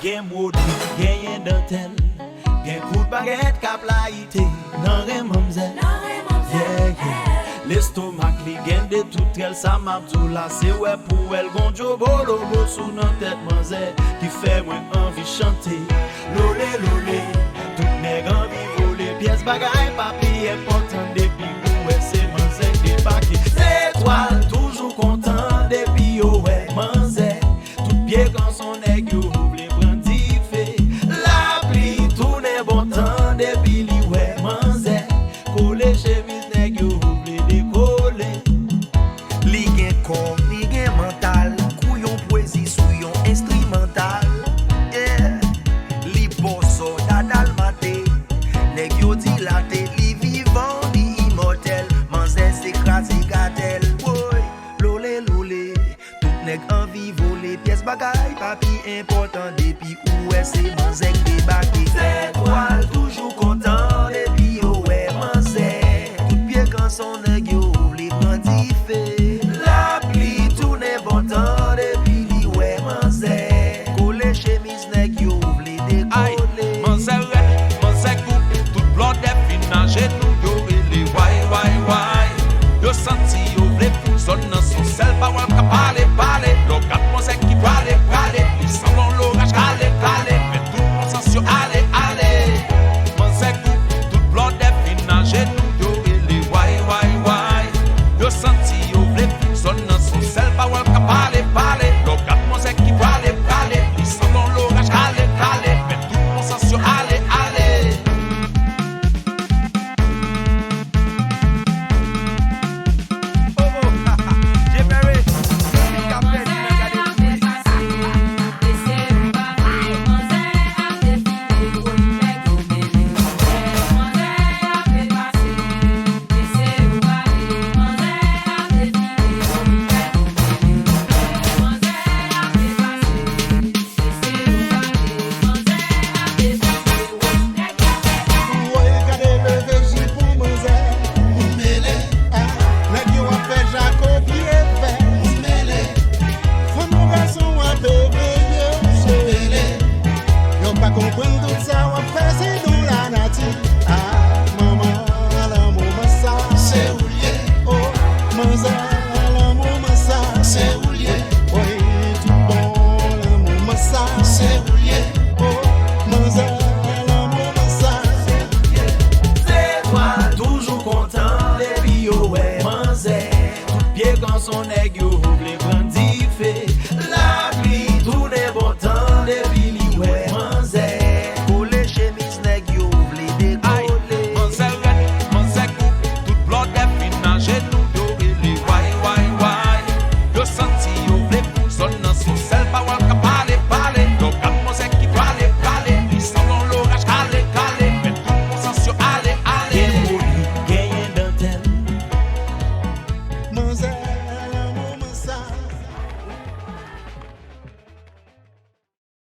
Gen modi, gen yen dantel, gen coup de baguette cap la ité, nan ren mamzè. L'estomac li gen de tout el sa mabdou la c'est ouais pour elle gonjo bolo sous nan tête manzè qui fait moi envie chanter. Lolé lolé, tout nèg envie voler pièce bagaille papier important depuis ouais c'est manzè débarqué. C'est toi toujours content depuis ouais manzè. Tout pied quand son nèg yo oublie brandi fait. La pluie tourne bon temps depuis li ouais manzè. Collé chemise nèg yo mental, couillon poésie sous yon instrumental. Yeah, li bosso dadal maté, nèg yo dilaté, li vivant, li immortel, manzè s'écrasé gatel. Boy, lolé lolé, tout nèg envie voler, pièce bagaille, papi important depuis où est c'est manzè débarqué. C'est toi toujours content depuis où est manzè, tout pied quand son nèg yo les bandits fait. Depuis li ouais manzè, collé chemise nèg yo vle décoller. Manzè coupe, tout blanc des fin genou yo relé why. Yo senti yo vle pou son nan son sel pa wal ka parler. Lokat manzè qui prale, il semble l'orage calé, mais tout mon sens yo allez. Manzè coupe, tout blanc des fin genou yo relé why. Yo senti yo vle pou son nan son sel pa wal ka parler. Lokat manzè qui prale, il semble l'orage calé, mais tout mon sens yo allez. JPerry, Mikaben, Son nèg yo